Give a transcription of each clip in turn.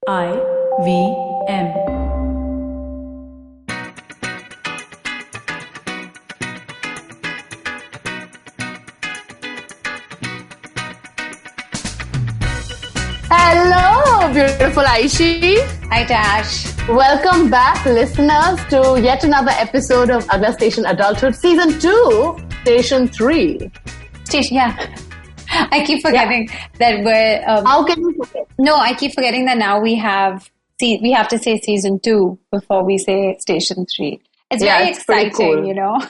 IVM. Hello, beautiful Aishi. Hi, Tash. Welcome back, listeners, to yet another episode of Agla Station Adulthood, Season 2, Station 3. Yeah. I keep forgetting that we're... How can you forget? No, I keep forgetting that now we have to say Season 2 before we say Station 3. It's very exciting, cool. you know.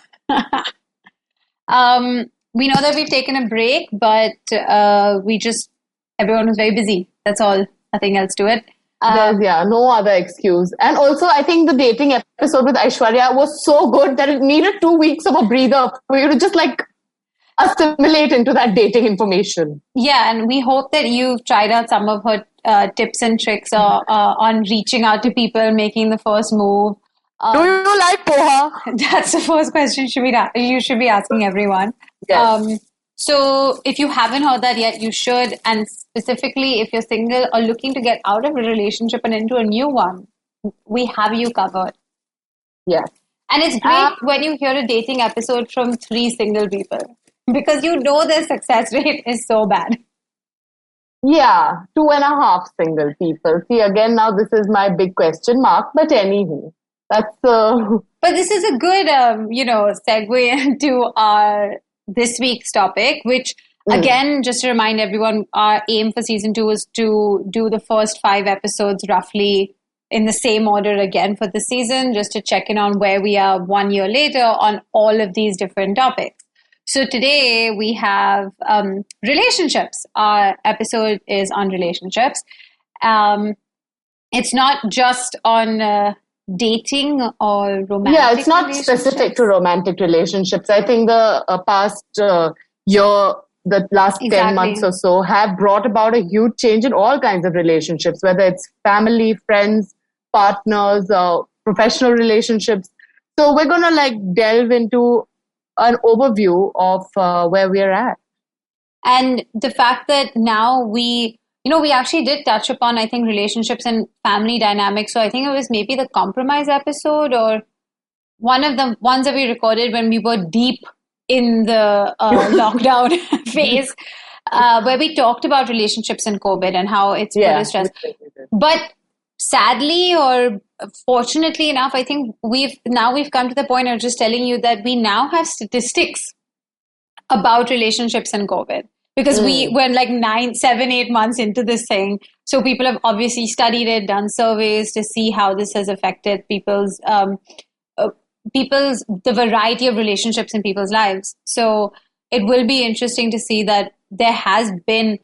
We know that we've taken a break, but everyone was very busy. That's all. Nothing else to it. There's no other excuse. And also, I think the dating episode with Aishwarya was so good that it needed 2 weeks of a breather for you to just assimilate into that dating information. Yeah, and we hope that you've tried out some of her tips and tricks on reaching out to people, making the first move. Do you like poha? That's the first question you should be asking everyone. Yes. So if you haven't heard that yet, you should. And specifically, if you're single or looking to get out of a relationship and into a new one, we have you covered. Yes. And it's great when you hear a dating episode from 3 single people, because you know their success rate is so bad. Yeah, 2.5 single people. See, again, now this is my big question mark. But anywho, that's... But this is a good, segue into our this week's topic, which, again, just to remind everyone, our aim for Season 2 is to do the first 5 episodes roughly in the same order again for the season, just to check in on where we are 1 year later on all of these different topics. So today we have relationships. Our episode is on relationships. It's not just on dating or romantic. Yeah, it's not specific to romantic relationships. I think the past year, the last 10 months or so have brought about a huge change in all kinds of relationships, whether it's family, friends, partners, professional relationships. So we're going to delve into an overview of where we're at. And the fact that now we actually did touch upon, I think, relationships and family dynamics. So I think it was maybe the compromise episode or one of the ones that we recorded when we were deep in the lockdown phase, where we talked about relationships and COVID and how it's put a stress. But sadly or fortunately enough, I think we've come to the point of just telling you that we now have statistics about relationships and COVID. Because we're 7, 8 months into this thing. So people have obviously studied it, done surveys to see how this has affected the variety of relationships in people's lives. So it will be interesting to see that there has been,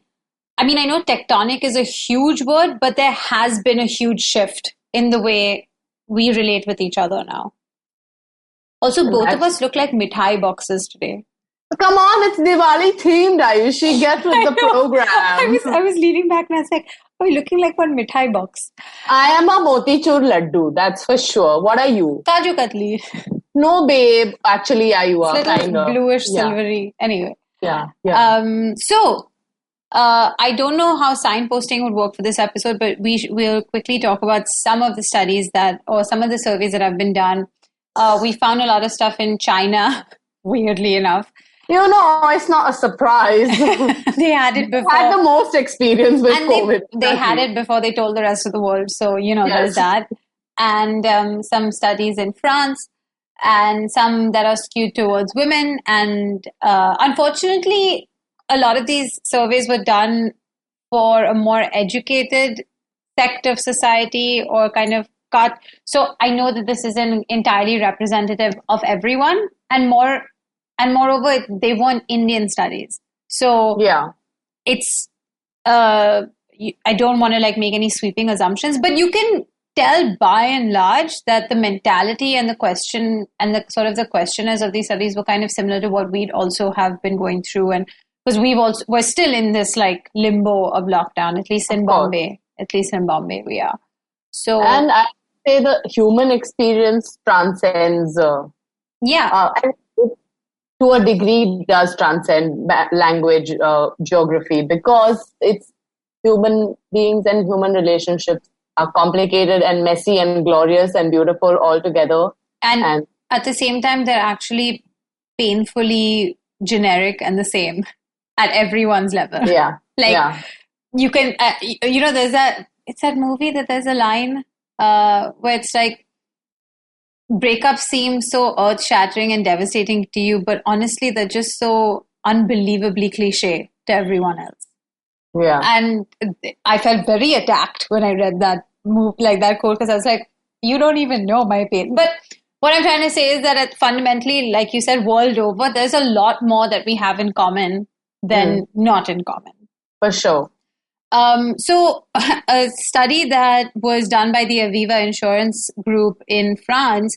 I know tectonic is a huge word, but there has been a huge shift in the way we relate with each other now. Also, both of us look like mithai boxes today. Come on, it's Diwali themed, Ayushi. Get with the program. I was leaning back and I was like, oh, you're looking like one mithai box. I am a motichur laddu, that's for sure. What are you? Kaju katli. No, babe. Actually, yeah, you are. It's a little bluish, silvery. Anyway. Yeah. So, I don't know how signposting would work for this episode, but we'll quickly talk about some of the studies or some of the surveys that have been done. We found a lot of stuff in China, weirdly enough. It's not a surprise. They had it before. Had the most experience with COVID. They had it before they told the rest of the world. So, there's that. And some studies in France and some that are skewed towards women. And unfortunately, a lot of these surveys were done for a more educated sect of society or kind of cut. So I know that this isn't entirely representative of everyone. And moreover, they weren't Indian studies. So it's, I don't want to make any sweeping assumptions, but you can tell by and large that the mentality and the question and the sort of the questioners of these studies were kind of similar to what we'd also have been going through. And because we're still in this limbo of lockdown, at least in Bombay we are. So, and I say the human experience transcends. And to a degree does transcend language, geography, because it's human beings and human relationships are complicated and messy and glorious and beautiful all together. And at the same time, they're actually painfully generic and the same at everyone's level. Yeah. You can, it's that movie that there's a line where it's like, breakups seem so earth-shattering and devastating to you, but honestly, they're just so unbelievably cliche to everyone else. Yeah. And I felt very attacked when I read that that quote, because I was like, you don't even know my pain. But what I'm trying to say is that fundamentally, like you said, world over, there's a lot more that we have in common than not in common. For sure. So a study that was done by the Aviva Insurance Group in France,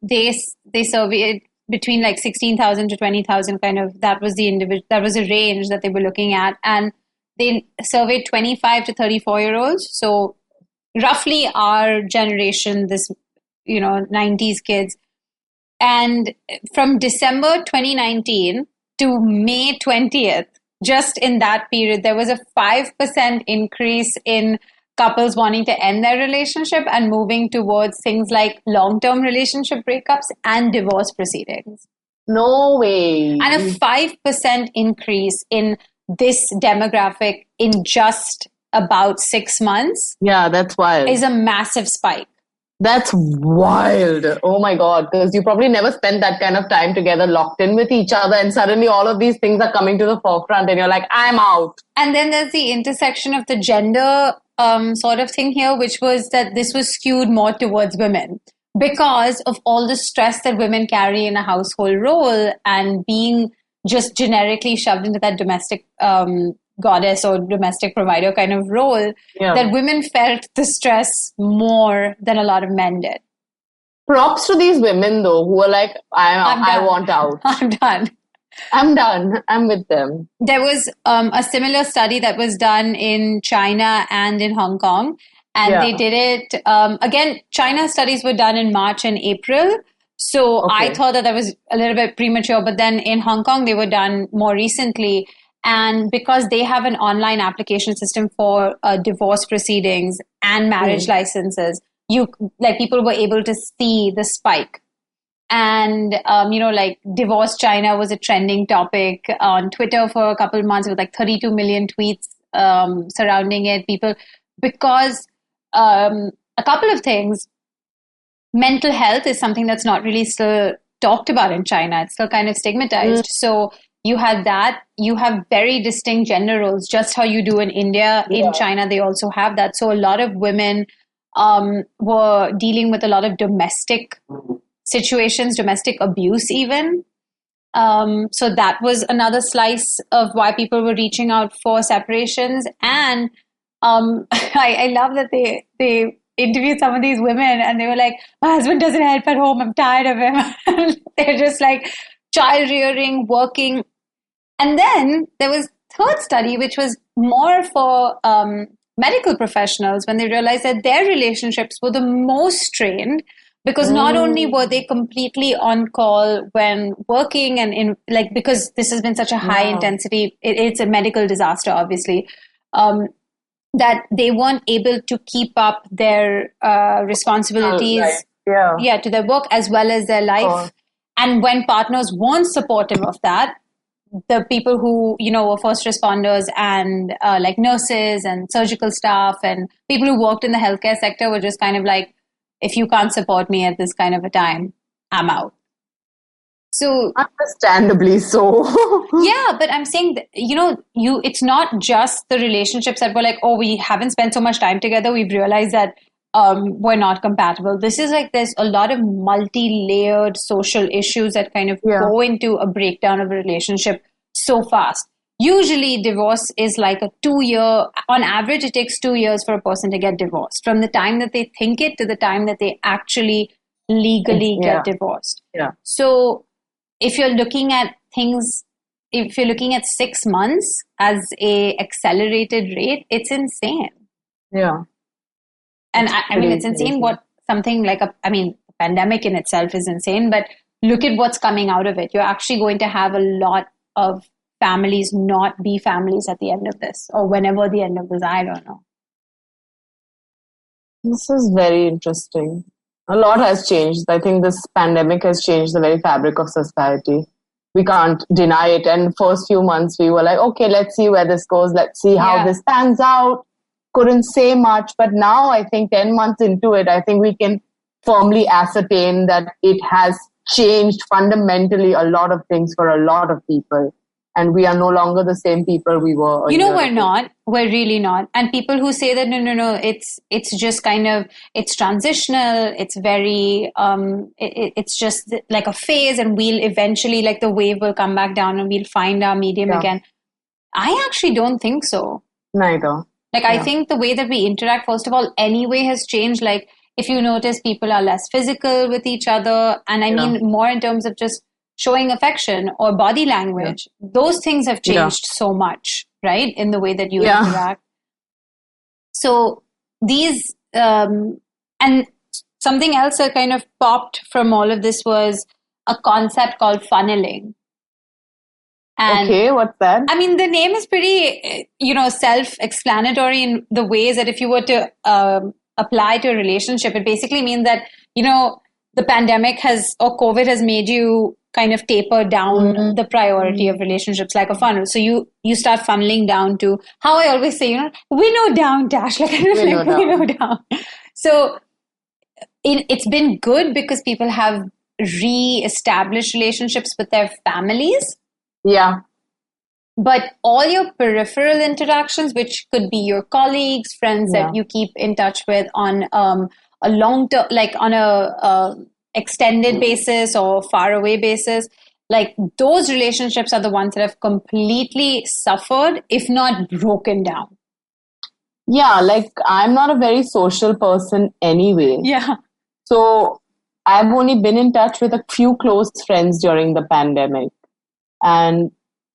they surveyed between like 16,000 to 20,000 that was a range that they were looking at. And they surveyed 25 to 34-year-olds. So roughly our generation, this, 90s kids. And from December 2019 to May 20th, just in that period, there was a 5% increase in couples wanting to end their relationship and moving towards things like long-term relationship breakups and divorce proceedings. No way. And a 5% increase in this demographic in just about 6 months. Yeah, that's wild. Is a massive spike. That's wild. Oh my God. Because you probably never spent that kind of time together locked in with each other, and suddenly all of these things are coming to the forefront and you're like, I'm out. And then there's the intersection of the gender sort of thing here, which was that this was skewed more towards women because of all the stress that women carry in a household role and being just generically shoved into that domestic goddess or domestic provider kind of role, that women felt the stress more than a lot of men did. Props to these women though, who are like, I want out. I'm done. I'm with them. There was a similar study that was done in China and in Hong Kong. And they did it, again, China studies were done in March and April. So I thought that was a little bit premature. But then in Hong Kong, they were done more recently. And because they have an online application system for divorce proceedings and marriage licenses, people were able to see the spike. And, divorce China was a trending topic on Twitter for a couple of months with 32 million tweets surrounding it. Because a couple of things, mental health is something that's not really still talked about in China. It's still kind of stigmatized. So you had that. You have very distinct gender roles, just how you do in India. In China, they also have that. So a lot of women were dealing with a lot of domestic situations, domestic abuse even. So that was another slice of why people were reaching out for separations. And I love that they interviewed some of these women and they were like, my husband doesn't help at home. I'm tired of him. They're just like child rearing, working. And then there was third study, which was more for medical professionals when they realized that their relationships were the most strained because not only were they completely on call when working and because this has been such a high intensity, it's a medical disaster, obviously, that they weren't able to keep up their responsibilities to their work as well as their life. And when partners weren't supportive of that, the people who, were first responders and nurses and surgical staff and people who worked in the healthcare sector were just kind of like, if you can't support me at this kind of a time, I'm out. So understandably so. Yeah, but I'm saying that, it's not just the relationships that were like, oh, we haven't spent so much time together. We've realized that we're not compatible. This is there's a lot of multi-layered social issues that kind of go into a breakdown of a relationship so fast. Usually divorce is like a 2-year, on average, it takes 2 years for a person to get divorced from the time that they think it to the time that they actually legally get divorced. Yeah. So if you're looking at 6 months as a accelerated rate, it's insane. Yeah. And it's insane what something like the pandemic in itself is insane, but look at what's coming out of it. You're actually going to have a lot of families not be families at the end of this or whenever the end of this, I don't know. This is very interesting. A lot has changed. I think this pandemic has changed the very fabric of society. We can't deny it. And first few months we were like, okay, let's see where this goes. Let's see how this pans out. Couldn't say much. But now I think 10 months into it, I think we can firmly ascertain that it has changed fundamentally a lot of things for a lot of people. And we are no longer the same people we were. We're not. We're really not. And people who say that, no, it's just kind of, it's transitional. It's very, it's just like a phase, and we'll eventually, like, the wave will come back down and we'll find our medium again. I actually don't think so. Neither. Like, I think the way that we interact, first of all, anyway has changed. Like, if you notice, people are less physical with each other. And I mean, more in terms of just showing affection or body language. Those things have changed so much, right? In the way that you interact. So these, and something else that kind of popped from all of this was a concept called funneling. And, okay, what's that? I mean, the name is pretty, self-explanatory in the ways that if you were to apply to a relationship, it basically means that, the pandemic or COVID has made you kind of taper down the priority of relationships like a funnel. So you start funneling down to how I always say, we know down, Dash, like we know down. So it's been good because people have re-established relationships with their families. Yeah. But all your peripheral interactions, which could be your colleagues, friends that you keep in touch with on a long term, like on a extended basis or far away basis, like those relationships are the ones that have completely suffered, if not broken down. Yeah, like I'm not a very social person anyway. Yeah. So I've only been in touch with a few close friends during the pandemic. And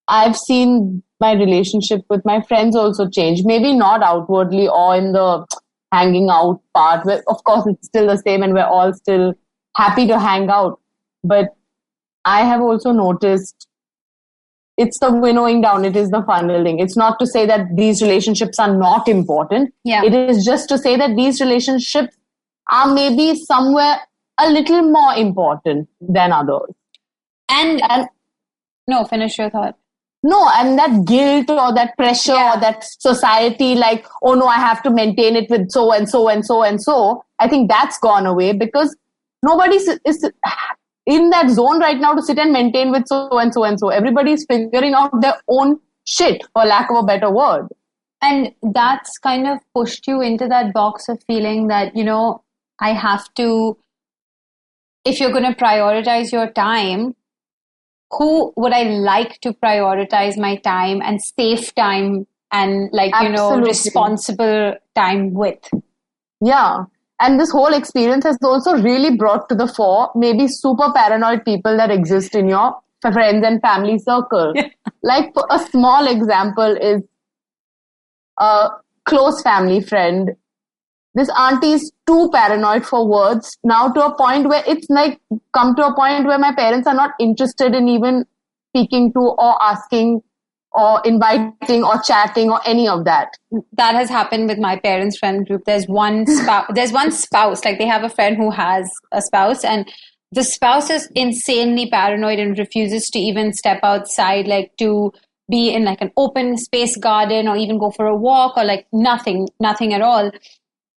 I've seen my relationship with my friends also change. Maybe not outwardly or in the hanging out part, where of course it's still the same and we're all still happy to hang out. But I have also noticed it's the winnowing down. It is the funneling. It's not to say that these relationships are not important. Yeah. It is just to say that these relationships are maybe somewhere a little more important than others. And no, finish your thought. No, and that guilt or that pressure or that society, like, oh no, I have to maintain it with so and so and so and so. I think that's gone away because nobody is in that zone right now to sit and maintain with so and so and so. Everybody's figuring out their own shit, for lack of a better word. And that's kind of pushed you into that box of feeling that, I have to, if you're going to prioritize your time, who would I like to prioritize my time and safe time and responsible time with? Yeah. And this whole experience has also really brought to the fore maybe super paranoid people that exist in your friends and family circle. Yeah. Like a small example is a close family friend. This auntie is too paranoid for words now, to a point where it's like come to a point where my parents are not interested in even speaking to or asking or inviting or chatting or any of that. That has happened with my parents' friend group. There's one spouse, like they have a friend who has a spouse, and the spouse is insanely paranoid and refuses to even step outside, like to be in like an open space garden or even go for a walk or like nothing at all.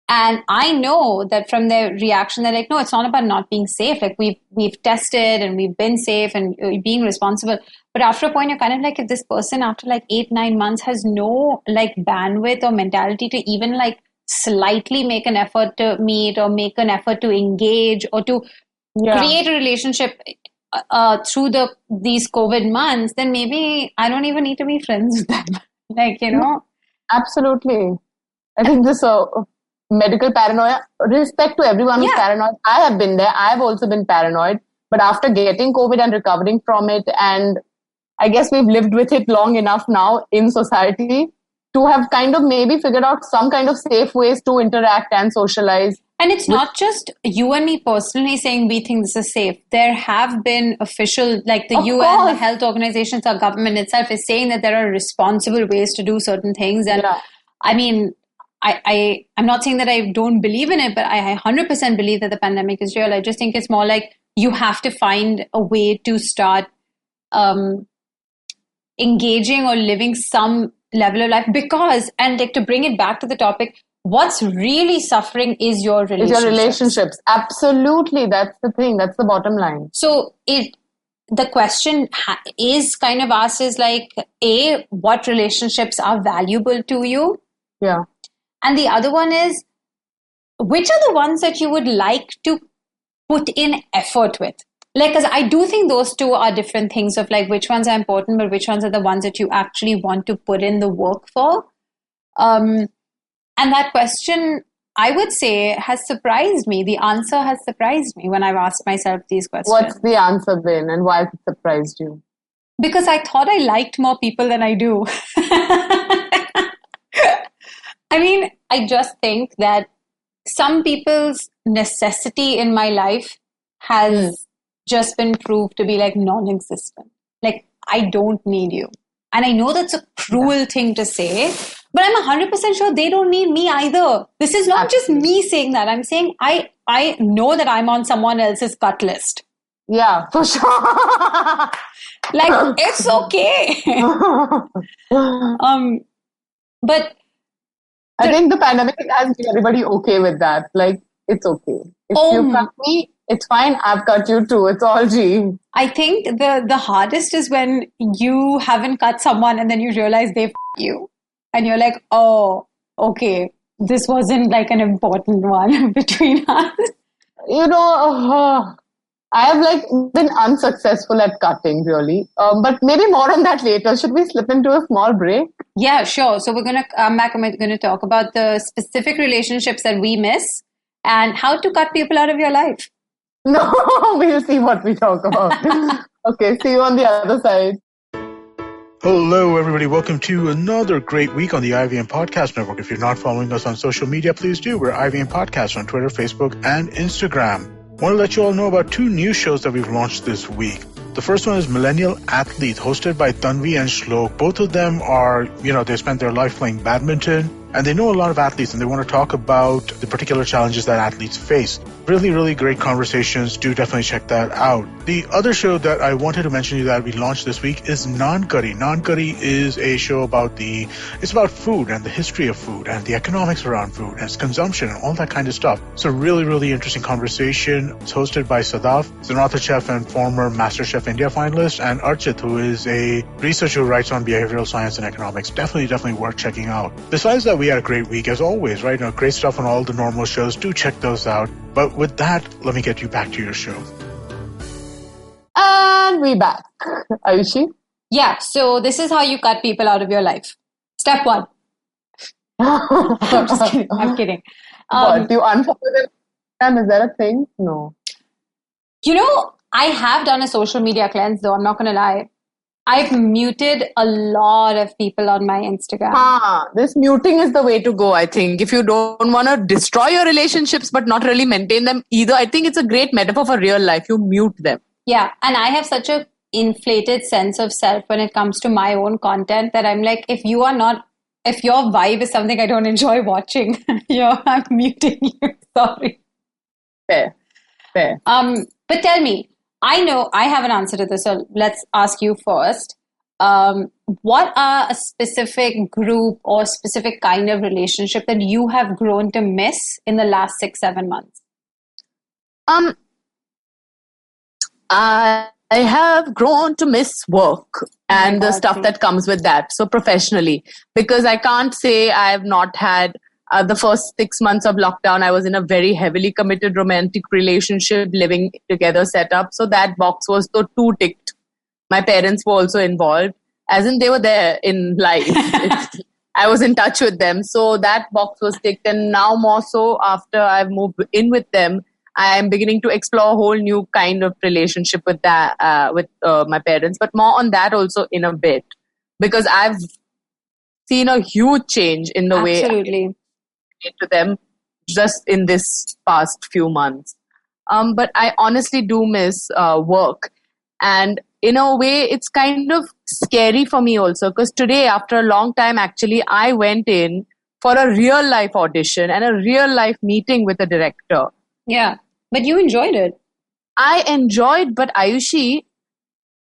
And I know that from their reaction, they're like, no, it's not about not being safe. Like we've tested and we've been safe and being responsible. But after a point, you're kind of like, if this person after like 8-9 months has no like bandwidth or mentality to even like slightly make an effort to meet or make an effort to engage or to create a relationship through these COVID months, then maybe I don't even need to be friends with them. Like, Absolutely. I think this medical paranoia, respect to everyone who's paranoid. I have been there. I've also been paranoid. But after getting COVID and recovering from it, and I guess we've lived with it long enough now in society to have kind of maybe figured out some kind of safe ways to interact and socialize. And it's not just you and me personally saying we think this is safe. There have been official, like the UN, the health organizations, our government itself is saying that there are responsible ways to do certain things. And I mean, I'm not saying that I don't believe in it, but I 100% believe that the pandemic is real. I just think it's more like you have to find a way to start engaging or living some level of life, because, and like to bring it back to the topic, what's really suffering is your relationships. Is your relationships. Absolutely. That's the thing. That's the bottom line. So the question is kind of asked is like, A, what relationships are valuable to you? Yeah. And the other one is, which are the ones that you would like to put in effort with? Like, because I do think those two are different things of like which ones are important, but which ones are the ones that you actually want to put in the work for. And that question, I would say, has surprised me. The answer has surprised me when I've asked myself these questions. What's the answer been, and why has it surprised you? Because I thought I liked more people than I do. I mean, I just think that some people's necessity in my life has just been proved to be like non-existent. Like, I don't need you. And I know that's a cruel thing to say, but I'm 100% sure they don't need me either. This is not just me saying that. I'm saying I know that I'm on someone else's cut list. Yeah, for sure. Like, it's okay. But I think the pandemic has made everybody okay with that. Like, it's okay. If you cut me, it's fine. I've cut you too. It's all G. I think the hardest is when you haven't cut someone and then you realize they f*** you. And you're like, oh, okay, this wasn't like an important one between us. You know, I have like been unsuccessful at cutting, really. But maybe more on that later. Should we slip into a small break? Yeah, sure. So we're going to come back and we're going to talk about the specific relationships that we miss and how to cut people out of your life. No, we'll see what we talk about. Okay, see you on the other side. Hello, everybody. Welcome to another great week on the IVM Podcast Network. If you're not following us on social media, please do. We're IVM Podcast on Twitter, Facebook, and Instagram. I want to let you all know about two new shows that we've launched this week. The first one is Millennial Athlete, hosted by Tanvi and Shlok. Both of them are, they spent their life playing badminton, and they know a lot of athletes, and they want to talk about the particular challenges that athletes face. Really, really great conversations. Do definitely check that out. The other show that I wanted to mention to you that we launched this week is Non-Curry. Non-Curry is a show it's about food and the history of food and the economics around food and its consumption and all that kind of stuff. It's a really, really interesting conversation. It's hosted by Sadaf, Zanatha Chef and former MasterChef India finalist, and Archit, who is a researcher who writes on behavioral science and economics. Definitely worth checking out. Besides that, we had a great week as always, right? Great stuff on all the normal shows. Do check those out. But with that, let me get you back to your show. And we back. Ayushi? Yeah, so this is how you cut people out of your life. Step 1. I'm just kidding. I'm kidding. What? You unfollow them? Is that a thing? No. I have done a social media cleanse, though. I'm not going to lie. I've muted a lot of people on my Instagram. This muting is the way to go, I think. If you don't want to destroy your relationships but not really maintain them either, I think it's a great metaphor for real life. You mute them. Yeah, and I have such a inflated sense of self when it comes to my own content that I'm like, if your vibe is something I don't enjoy watching, I'm muting you. Sorry. Fair. But tell me, I know I have an answer to this, so let's ask you first. What are a specific group or specific kind of relationship that you have grown to miss in the last 6-7 months? I have grown to miss work and the stuff that comes with that. So professionally, because I can't say I have not had the first 6 months of lockdown, I was in a very heavily committed romantic relationship, living together setup. So that box was the 2 ticked. My parents were also involved, as in they were there in life. I was in touch with them. So that box was ticked. And now more so after I've moved in with them, I am beginning to explore a whole new kind of relationship with my parents. But more on that also in a bit. Because I've seen a huge change in the way to them just in this past few months. But I honestly do miss work. And in a way, it's kind of scary for me also. Because today, after a long time, actually, I went in for a real life audition and a real life meeting with a director. Yeah. But you enjoyed it. I enjoyed, but Ayushi,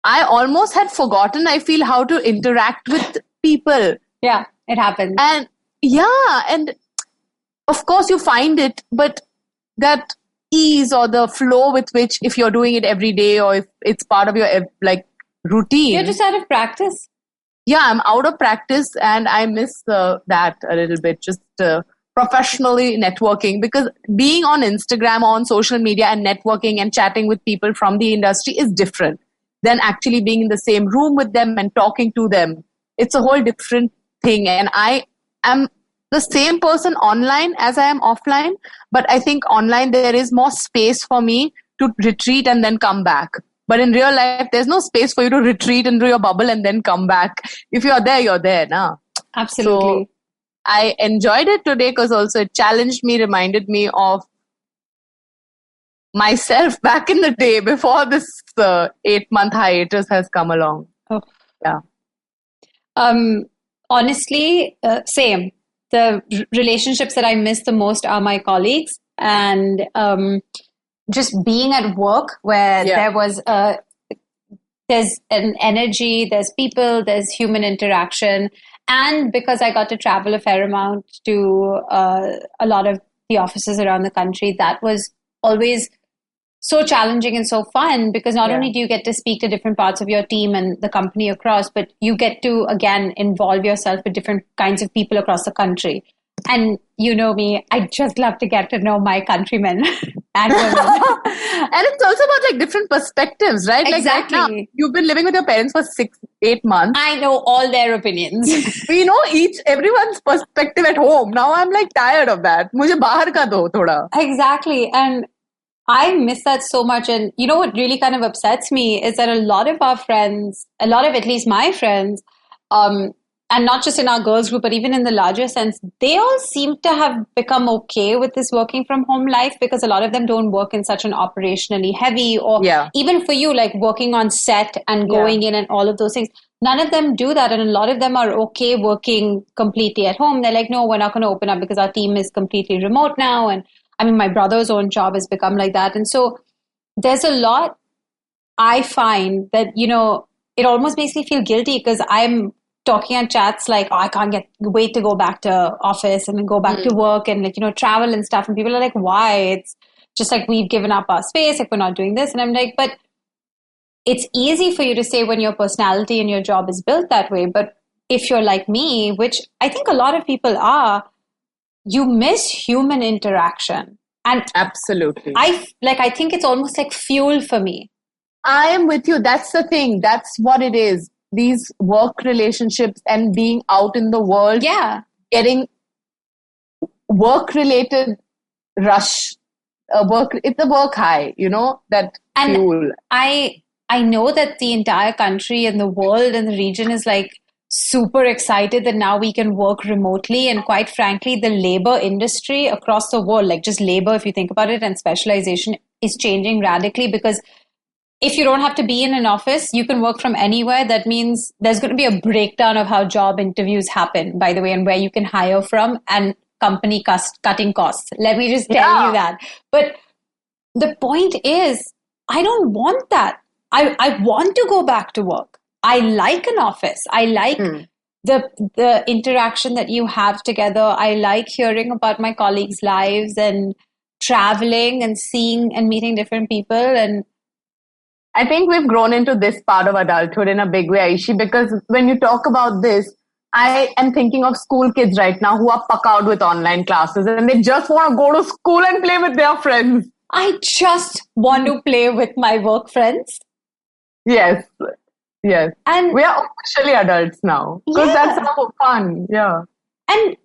I almost had forgotten, I feel, how to interact with people. Yeah, it happens. And of course you find it, but that ease or the flow with which, if you're doing it every day or if it's part of your routine. You're just out of practice. Yeah, I'm out of practice and I miss that a little bit, just professionally networking, because being on Instagram, on social media and networking and chatting with people from the industry is different than actually being in the same room with them and talking to them. It's a whole different thing. And I am the same person online as I am offline, but I think online there is more space for me to retreat and then come back. But in real life, there's no space for you to retreat into your bubble and then come back. If you're there, you're there. Nah. Absolutely. So I enjoyed it today because also it challenged me, reminded me of myself back in the day before this 8-month hiatus has come along. Oh. Yeah. Honestly, same. The relationships that I miss the most are my colleagues, and just being at work where there's an energy, there's people, there's human interaction. And because I got to travel a fair amount to a lot of the offices around the country, that was always so challenging and so fun, because not only do you get to speak to different parts of your team and the company across, but you get to, again, involve yourself with different kinds of people across the country. And you know me, I just love to get to know my countrymen and women. And it's also about different perspectives, right? Exactly. Right now, you've been living with your parents for 6-8 months. I know all their opinions. We know everyone's perspective at home. Now I'm tired of that. Mujhe bahar ka do thoda. Exactly. And I miss that so much. And you know what really kind of upsets me is that a lot of our friends, a lot of at least my friends, and not just in our girls group, but even in the larger sense, they all seem to have become okay with this working from home life, because a lot of them don't work in such an operationally heavy, or even for you, working on set and going in and all of those things. None of them do that. And a lot of them are okay working completely at home. They're like, no, we're not going to open up because our team is completely remote now. And I mean, my brother's own job has become like that. And so there's a lot I find that, it almost makes me feel guilty, because I'm talking on chats I can't wait to go back to office and go back to work and travel and stuff. And people are like, why? It's just we've given up our space, we're not doing this. And I'm like, but it's easy for you to say when your personality and your job is built that way. But if you're like me, which I think a lot of people are, you miss human interaction. And absolutely. I think it's almost like fuel for me. I am with you. That's the thing. That's what it is. These work relationships and being out in the world. Yeah. Getting work-related rush. It's a work high, that and fuel. I know that the entire country and the world and the region is super excited that now we can work remotely. And quite frankly, the labor industry across the world, just labor, if you think about it, and specialization is changing radically, because if you don't have to be in an office, you can work from anywhere. That means there's going to be a breakdown of how job interviews happen, by the way, and where you can hire from, and company cutting costs. Let me just tell you that. But the point is, I don't want that. I want to go back to work. I like an office. I like the interaction that you have together. I like hearing about my colleagues' lives and traveling and seeing and meeting different people. And I think we've grown into this part of adulthood in a big way, Aishi, because when you talk about this, I am thinking of school kids right now who are puck out with online classes and they just want to go to school and play with their friends. I just want to play with my work friends. Yes. And we are officially adults now. Because that's so fun. Yeah. And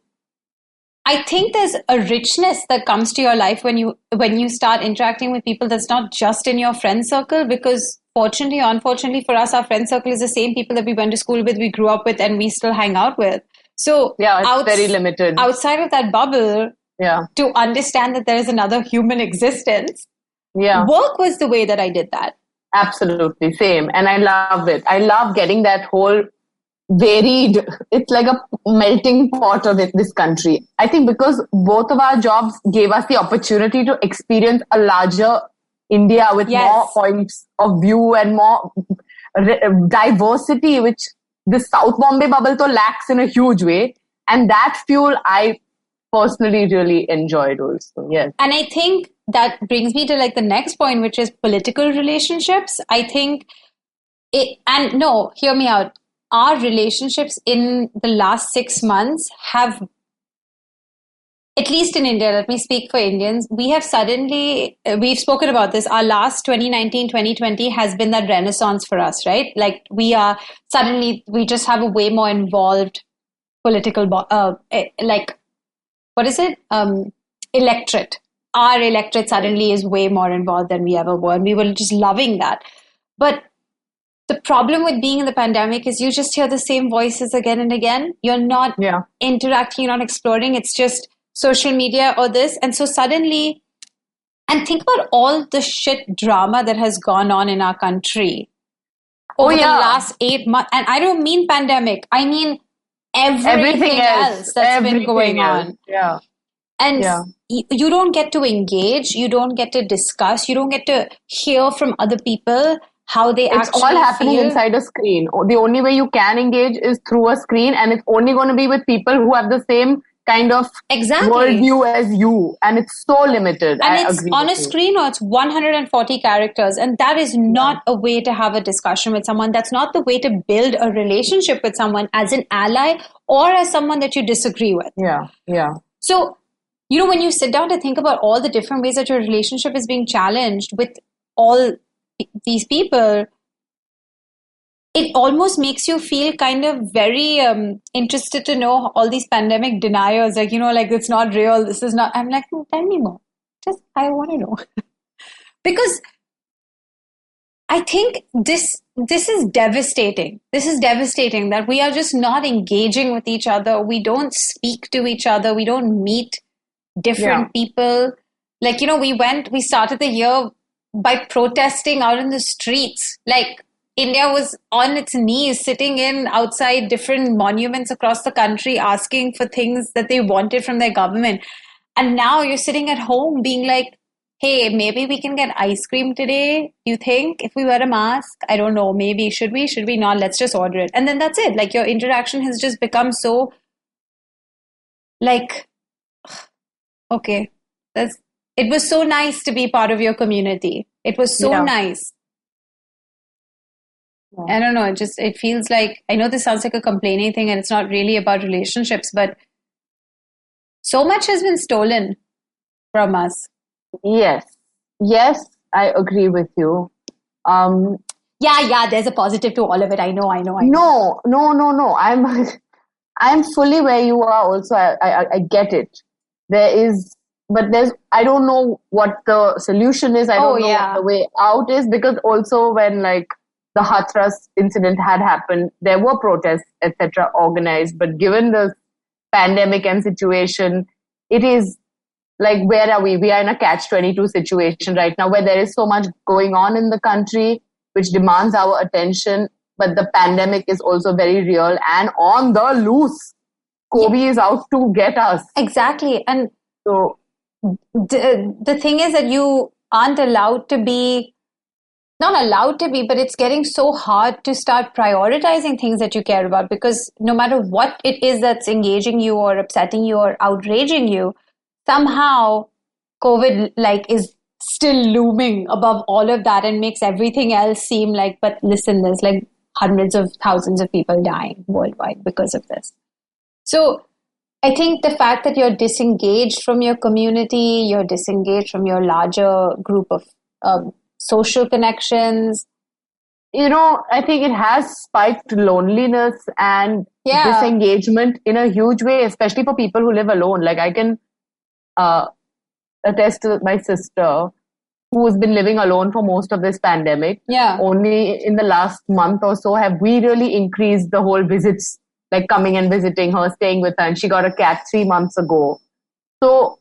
I think there's a richness that comes to your life when you start interacting with people that's not just in your friend circle, because fortunately or unfortunately for us, our friend circle is the same people that we went to school with, we grew up with, and we still hang out with. So it's very limited. Outside of that bubble, to understand that there is another human existence, work was the way that I did that. Absolutely, same. And I love it. I love getting that whole varied. It's like a melting pot of this country. I think because both of our jobs gave us the opportunity to experience a larger India with more points of view and more diversity, which the South Bombay bubble to lacks in a huge way. And that fuel I personally really enjoyed also. Yes. And I think that brings me to like the next point, which is political relationships. I think hear me out. Our relationships in the last 6 months have, at least in India, let me speak for Indians, we've spoken about this. Our last 2019, 2020 has been that renaissance for us, right? Like we just have a way more involved political, electorate. Our electorate suddenly is way more involved than we ever were. And we were just loving that. But the problem with being in the pandemic is you just hear the same voices again and again. You're not interacting, you're not exploring. It's just social media or this. And so suddenly, and think about all the shit drama that has gone on in our country over the last 8 months. And I don't mean pandemic. I mean everything else that's been going on. Yeah. And you don't get to engage. You don't get to discuss. You don't get to hear from other people how they actually feel. It's all happening inside a screen. The only way you can engage is through a screen, and it's only going to be with people who have the same kind of worldview as you, and it's so limited. And it's on a screen, or it's 140 characters, and that is not a way to have a discussion with someone. That's not the way to build a relationship with someone as an ally or as someone that you disagree with. Yeah. So, when you sit down to think about all the different ways that your relationship is being challenged with all these people, it almost makes you feel kind of very interested to know all these pandemic deniers, like, it's not real, this is not. I'm like, no, tell me more. I want to know. Because I think this is devastating. This is devastating that we are just not engaging with each other. We don't speak to each other. We don't meet different people. Like, we started the year by protesting out in the streets. Like, India was on its knees, sitting outside different monuments across the country, asking for things that they wanted from their government. And now you're sitting at home being like, hey, maybe we can get ice cream today. You think if we wear a mask? I don't know. Maybe. Should we not? Let's just order it. And then that's it. Like, your interaction has just become so like, okay, it was so nice to be part of your community. It was so nice. Yeah. I don't know. It feels like, I know this sounds like a complaining thing and it's not really about relationships, but so much has been stolen from us. Yes, I agree with you. There's a positive to all of it. I know. No. I'm fully where you are also. I get it. I don't know what the solution is. I don't know what the way out is, because also when like the Hathras incident had happened, there were protests, etc., organized. But given the pandemic and situation, it is like, where are we? We are in a catch-22 situation right now, where there is so much going on in the country which demands our attention. But the pandemic is also very real and on the loose. COVID is out to get us. Exactly. And so the thing is that you aren't allowed to be, not allowed to be, but it's getting so hard to start prioritizing things that you care about, because no matter what it is that's engaging you or upsetting you or outraging you, somehow COVID is still looming above all of that and makes everything else seem like, but listen, there's like hundreds of thousands of people dying worldwide because of this. So I think the fact that you're disengaged from your community, you're disengaged from your larger group of social connections. I think it has spiked loneliness and disengagement in a huge way, especially for people who live alone. Like, I can attest to my sister, who's been living alone for most of this pandemic. Yeah. Only in the last month or so have we really increased the whole visits, like coming and visiting her, staying with her. And she got a cat 3 months ago. So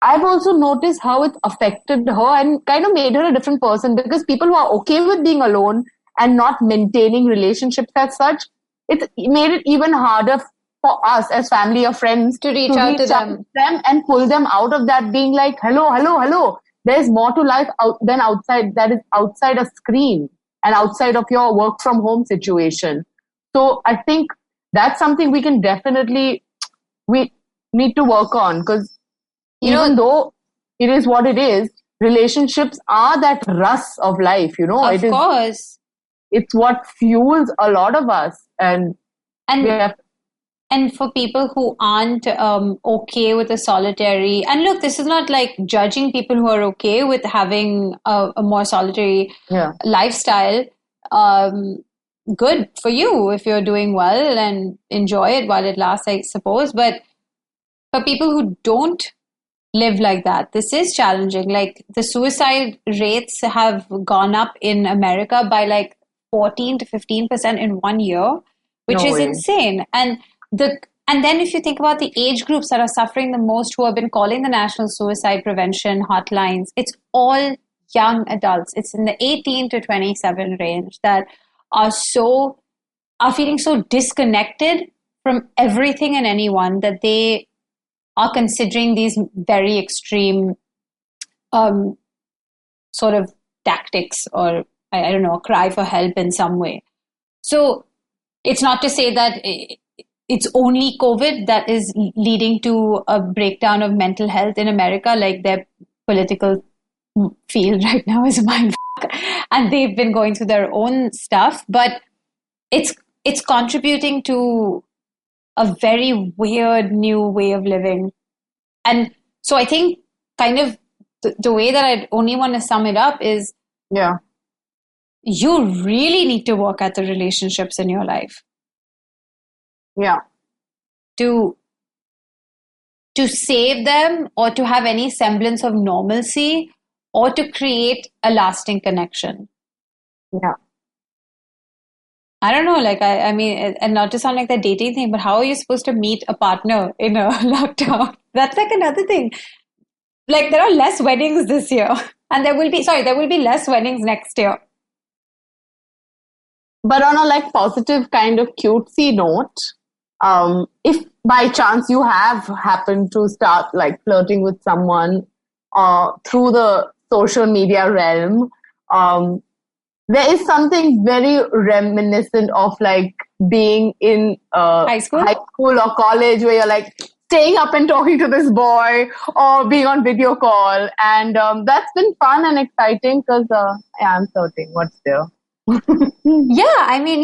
I've also noticed how it's affected her and kind of made her a different person, because people who are okay with being alone and not maintaining relationships as such it's made it even harder for us as family or friends to reach out to them and pull them out of that being like, hello. There's more to life than outside, that is outside a screen and outside of your work from home situation. So I think that's something we need to work on, because even though it is what it is, relationships are that rust of life, Of course. It's what fuels a lot of us. And for people who aren't okay with a solitary, and look, this is not like judging people who are okay with having a more solitary lifestyle. Good for you if you're doing well and enjoy it while it lasts, I suppose. But for people who don't live like that, this is challenging. Like, the suicide rates have gone up in America by like 14 to 15% in 1 year, which is insane. And then if you think about the age groups that are suffering the most, who have been calling the National Suicide Prevention hotlines, it's all young adults. It's in the 18 to 27 range that are feeling so disconnected from everything and anyone that they are considering these very extreme sort of tactics, or I don't know, a cry for help in some way. So it's not to say that it's only COVID that is leading to a breakdown of mental health in America. Like, their political field right now is a mind fuck, and they've been going through their own stuff, but it's contributing to a very weird new way of living. And so I think kind of the way that I'd only want to sum it up is, you really need to work at the relationships in your life. Yeah. To save them, or to have any semblance of normalcy, or to create a lasting connection. Yeah. I don't know, like, I mean, and not to sound like the dating thing, but how are you supposed to meet a partner in a lockdown? That's like another thing. Like, there are less weddings this year, and there will be less weddings next year. But on a like positive kind of cutesy note, if by chance you have happened to start like flirting with someone through the social media realm, there is something very reminiscent of like being in high school or college, where you're like staying up and talking to this boy, or being on video call. And that's been fun and exciting, because I'm flirting. What's there? Yeah, I mean,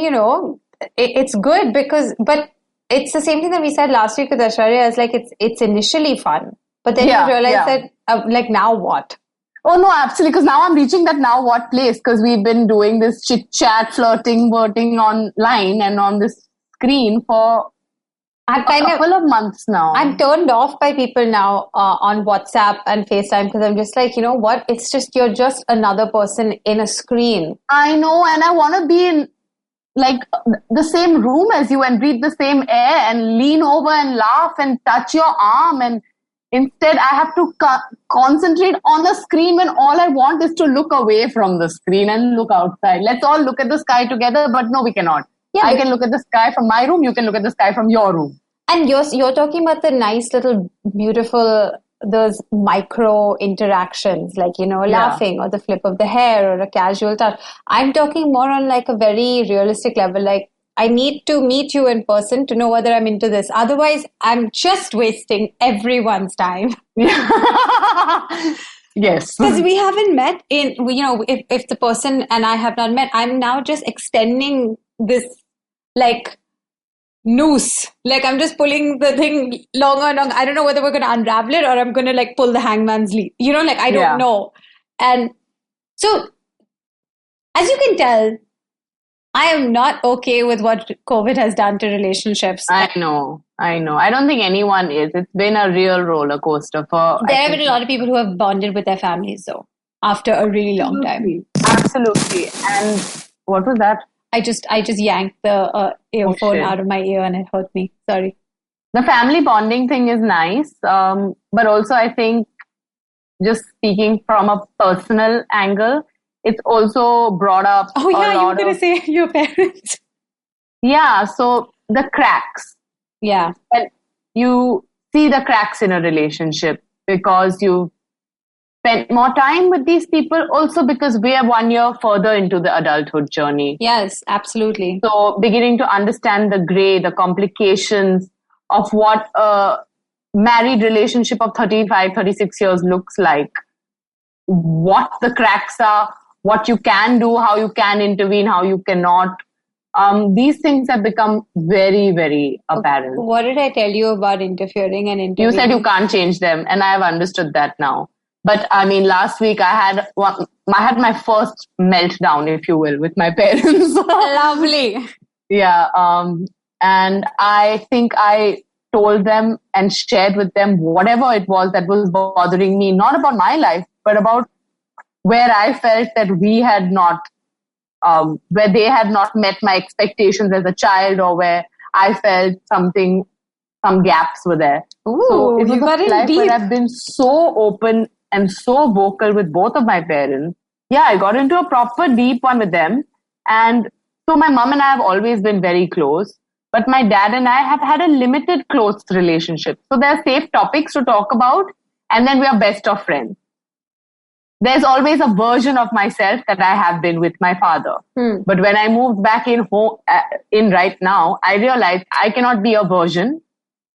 it's good but it's the same thing that we said last week with Aishwarya. It's like it's initially fun, but then you realize that like, now what? Oh no, absolutely. Because now I'm reaching that now what place, because we've been doing this chit chat, flirting online and on this screen for a couple of months now. I'm turned off by people now on WhatsApp and FaceTime, because I'm just like, you know what? It's just, you're just another person in a screen. I know, and I want to be in like the same room as you and breathe the same air and lean over and laugh and touch your arm, and instead I have to concentrate on the screen when all I want is to look away from the screen and look outside. Let's all look at the sky together, but no, we cannot. Yeah, I can look at the sky from my room, you can look at the sky from your room. And you're talking about the nice little beautiful, those micro interactions, like, laughing, or the flip of the hair, or a casual touch. I'm talking more on like a very realistic level. Like, I need to meet you in person to know whether I'm into this. Otherwise, I'm just wasting everyone's time. Yes. Because we haven't met if the person and I have not met, I'm now just extending this like noose. Like, I'm just pulling the thing longer and longer. I don't know whether we're going to unravel it, or I'm going to like pull the hangman's lead. I don't know. And so, as you can tell, I am not okay with what COVID has done to relationships. I know. I don't think anyone is. It's been a real roller coaster for... There have been a lot of people who have bonded with their families, though, after a really long time. Absolutely. And what was that? I just yanked the earphone out of my ear, and it hurt me. Sorry. The family bonding thing is nice. But also, I think, just speaking from a personal angle, it's also brought up. Oh, yeah, you were going to say your parents. Yeah, so the cracks. Yeah. Well, you see the cracks in a relationship because you spent more time with these people, also because we are 1 year further into the adulthood journey. Yes, absolutely. So beginning to understand the gray, the complications of what a married relationship of 35, 36 years looks like, what the cracks are, what you can do, how you can intervene, how you cannot. These things have become very, very apparent. What did I tell you about interfering and intervening? You said you can't change them, and I have understood that now. But I mean, last week I had my first meltdown, if you will, with my parents. Lovely. Yeah. And I think I told them and shared with them whatever it was that was bothering me, not about my life, but about where I felt that we had not, where they had not met my expectations as a child, or where I felt some gaps were there. Ooh, so it was you got a life deep. where I've been so open and so vocal with both of my parents. Yeah, I got into a proper deep one with them. And so my mom and I have always been very close, but my dad and I have had a limited close relationship. So there are safe topics to talk about, and then we are best of friends. There's always a version of myself that I have been with my father. But when I moved back in right now, I realized I cannot be a version.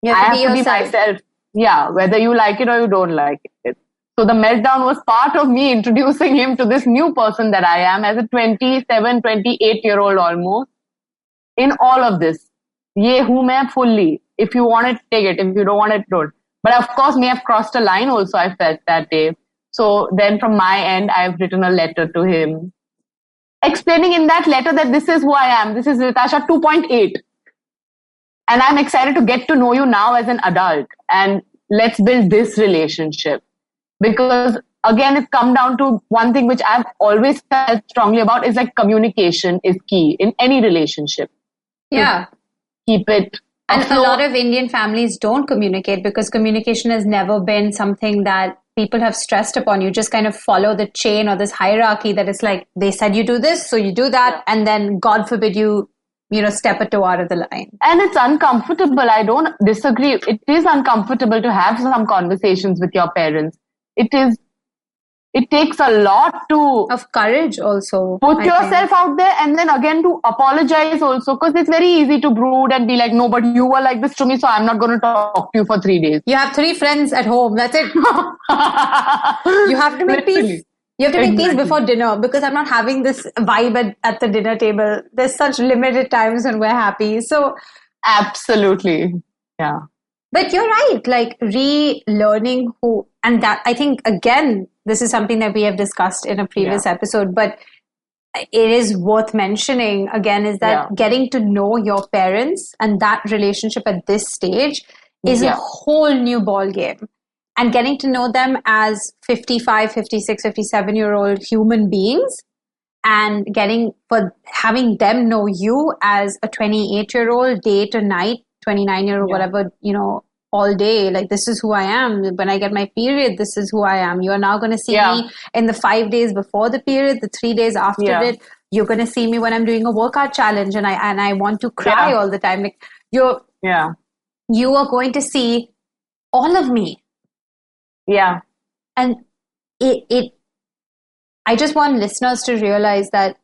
You have to be myself. Yeah, whether you like it or you don't like it. So the meltdown was part of me introducing him to this new person that I am as a 27, 28-year-old almost. In all of this, ye hu main fully. If you want it, take it. If you don't want it, don't. But of course, may have crossed a line also, I felt that day. So then from my end, I've written a letter to him, explaining in that letter that this is who I am. This is Ritasha 2.8. And I'm excited to get to know you now as an adult. And let's build this relationship. Because again, it's come down to one thing which I've always felt strongly about is like communication is key in any relationship. Yeah. Keep it. And a lot of Indian families don't communicate because communication has never been something that people have stressed upon. You just kind of follow the chain or this hierarchy that it's like, they said you do this, so you do that. Yeah. And then God forbid you step a toe out of the line. And it's uncomfortable. I don't disagree. It is uncomfortable to have some conversations with your parents. It takes a lot of courage also. Put yourself out there, and then again to apologize also, because it's very easy to brood and be like, no, but you were like this to me, so I'm not going to talk to you for 3 days. You have 3 friends at home. That's it. You have to make peace. You have to make peace before dinner, because I'm not having this vibe at the dinner table. There's such limited times when we're happy. So absolutely. Yeah. But you're right, like relearning who, and that I think again, this is something that we have discussed in a previous episode, but it is worth mentioning again, is that getting to know your parents and that relationship at this stage is a whole new ball game. And getting to know them as 55, 56, 57-year-old human beings, and having them know you as a 28-year-old day to night, 29-year-old, whatever, all day. Like, this is who I am. When I get my period, this is who I am. You are now going to see me in the 5 days before the period, the 3 days after it. You're going to see me when I'm doing a workout challenge and I want to cry all the time. Like, you are going to see all of me. Yeah. And I just want listeners to realize that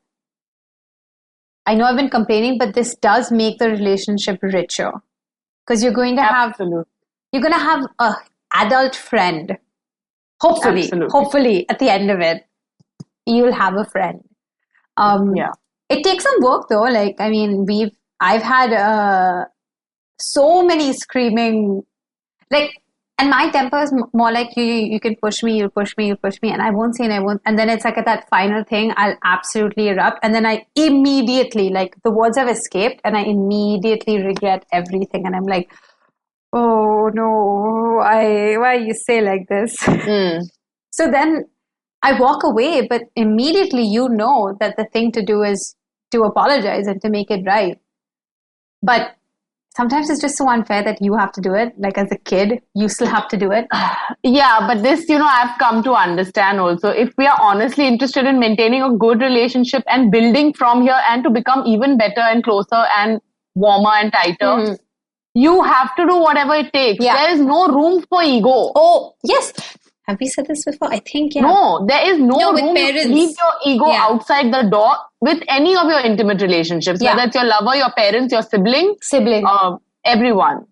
I know I've been complaining, but this does make the relationship richer. Because you're going to have a adult friend. Hopefully at the end of it, you'll have a friend. It takes some work though. Like, I mean, I've had so many screaming, like, and my temper is more like you can push me, you push me, and I won't say, and then it's like at that final thing, I'll absolutely erupt, and then I immediately, like, the words have escaped, and I immediately regret everything, and I'm like, oh no, why you say like this? So then I walk away, but immediately that the thing to do is to apologize and to make it right. But sometimes it's just so unfair that you have to do it. Like, as a kid, you still have to do it. Yeah, but this, I've come to understand also, if we are honestly interested in maintaining a good relationship and building from here and to become even better and closer and warmer and tighter, you have to do whatever it takes. There is no room for ego. Oh, yes. Have we said this before? I think, yeah. No, there is no room. With parents. Leave your ego outside the door with any of your intimate relationships, whether it's your lover, your parents, your sibling, everyone.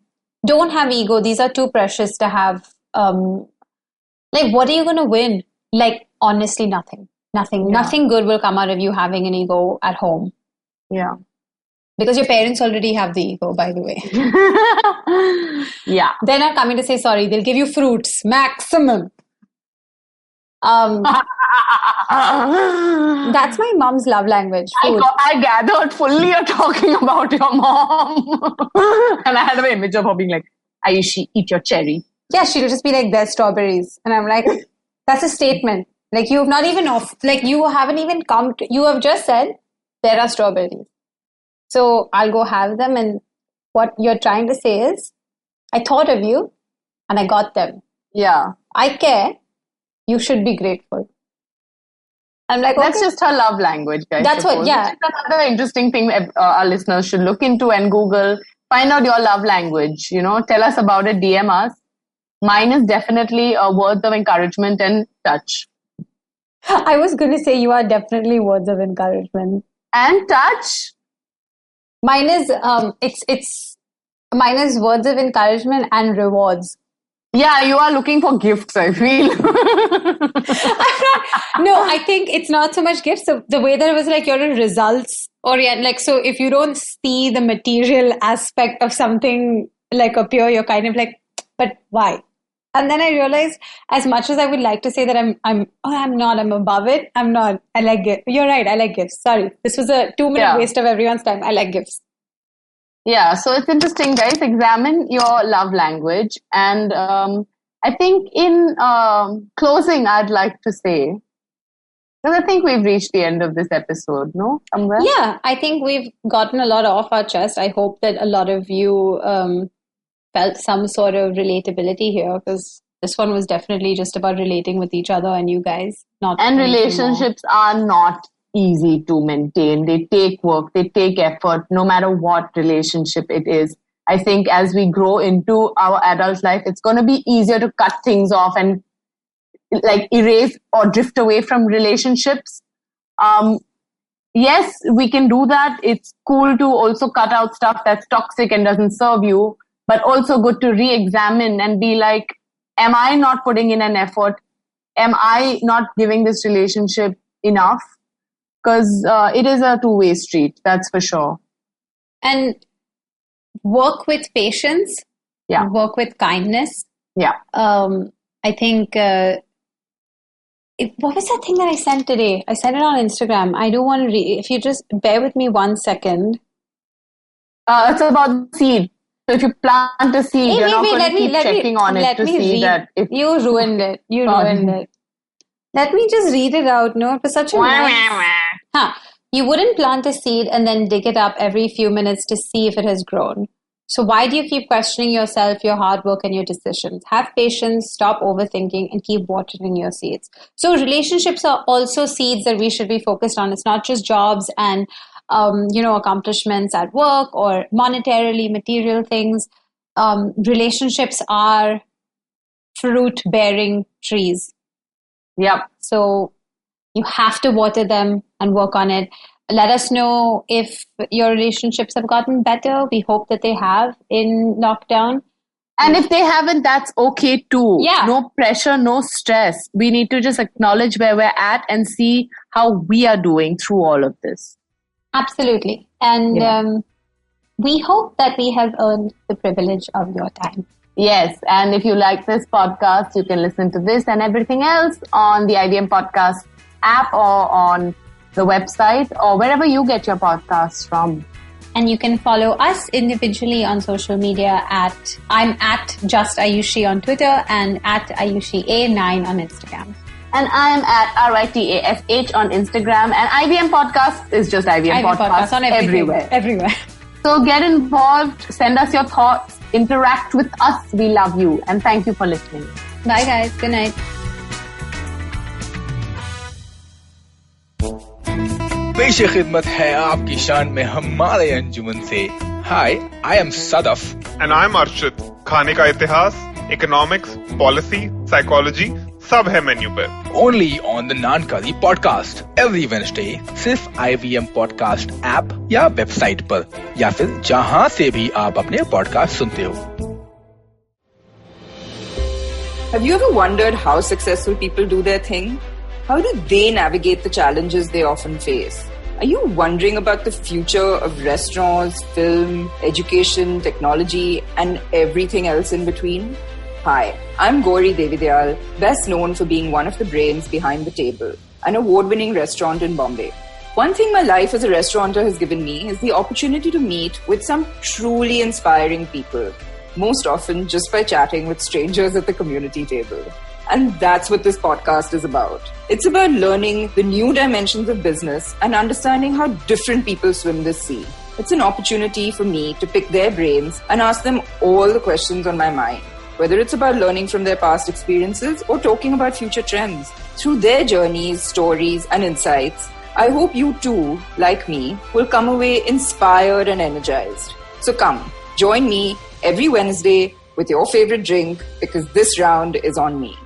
Don't have ego. These are too precious to have. Like, what are you going to win? Like, honestly, nothing. Nothing. Yeah. Nothing good will come out of you having an ego at home. Yeah. Because your parents already have the ego, by the way. Yeah. They're not coming to say sorry. They'll give you fruits, maximum. That's my mom's love language. Food. I gathered fully you're talking about your mom. And I had an image of her being like, Ayushi, eat your cherry. Yeah, she'll just be like, there's strawberries. And I'm like, that's a statement. Like, you've not even you haven't even come to, you have just said, there are strawberries. So I'll go have them. And what you're trying to say is, I thought of you and I got them. Yeah. I care. You should be grateful. I'm like, that's just her love language, guys. That's what, yeah. Which is another interesting thing our listeners should look into and Google. Find out your love language. Tell us about it. DM us. Mine is definitely words of encouragement and touch. I was going to say you are definitely words of encouragement and touch. Mine is mine is words of encouragement and rewards. Yeah, you are looking for gifts, I feel. No, I think it's not so much gifts. The way that it was like you're a results oriented. Like, so if you don't see the material aspect of something like appear, you're kind of like, but why? And then I realized, as much as I would like to say that I'm above it, I'm not. I like gifts. You're right, I like gifts. Sorry. This was a 2-minute waste of everyone's time. I like gifts. Yeah, so it's interesting, guys. Examine your love language. And I think in closing, I'd like to say, because I think we've reached the end of this episode, no? Somewhere? Yeah, I think we've gotten a lot off our chest. I hope that a lot of you felt some sort of relatability here, because this one was definitely just about relating with each other and you guys. And relationships are not easy to maintain. They take work, they take effort, no matter what relationship it is. I think as we grow into our adult life, it's going to be easier to cut things off and like erase or drift away from relationships. Yes, we can do that. It's cool to also cut out stuff that's toxic and doesn't serve you, but also good to re-examine and be like, am I not putting in an effort? Am I not giving this relationship enough? Because it is a two-way street, that's for sure. And work with patience. Yeah. Work with kindness. Yeah. I think, what was that thing that I sent today? I sent it on Instagram. I do want to read. If you just bear with me 1 second. It's about seed. So if you plant a seed, you're not going to keep checking on it to see that. You ruined it. You ruined it. Let me just read it out. No, it was such a nice... You wouldn't plant a seed and then dig it up every few minutes to see if it has grown. So why do you keep questioning yourself, your hard work, and your decisions? Have patience, stop overthinking, and keep watering your seeds. So relationships are also seeds that we should be focused on. It's not just jobs and accomplishments at work or monetarily material things. Relationships are fruit-bearing trees. Yep. So you have to water them and work on it. Let us know if your relationships have gotten better. We hope that they have in lockdown. And if they haven't, that's okay too. Yeah. No pressure, no stress. We need to just acknowledge where we're at and see how we are doing through all of this. Absolutely. And we hope that we have earned the privilege of your time. Yes, and if you like this podcast, you can listen to this and everything else on the IVM Podcast app or on the website or wherever you get your podcasts from. And you can follow us individually on social media I'm at Just Ayushi on Twitter and at AyushiA9 on Instagram. And I'm at RITASH on Instagram. And IVM Podcast is just IVM Podcast on everywhere. So get involved, send us your thoughts, interact with us. We love you. And thank you for listening. Bye guys. Good night. पेश खिदमत है आपकी शान में हमारे अंजुमन से Hi, I am Sadaf. And I'm Arshit. खाने का इतिहास, economics, policy, psychology, सब है मेन्यू पे. Only on the Naan Curry podcast every Wednesday. सिर्फ IVM podcast ऐप या वेबसाइट पर या फिर जहां से भी आप अपने पॉडकास्ट सुनते हो. Have you ever wondered how successful people do their thing? How do they navigate the challenges they often face? Are you wondering about the future of restaurants, film, education, technology, and everything else in between? Hi, I'm Gauri Devidyal, best known for being one of the brains behind The Table, an award-winning restaurant in Bombay. One thing my life as a restaurateur has given me is the opportunity to meet with some truly inspiring people, most often just by chatting with strangers at the community table. And that's what this podcast is about. It's about learning the new dimensions of business and understanding how different people swim this sea. It's an opportunity for me to pick their brains and ask them all the questions on my mind, whether it's about learning from their past experiences or talking about future trends. Through their journeys, stories, and insights, I hope you too, like me, will come away inspired and energized. So come, join me every Wednesday with your favorite drink because this round is on me.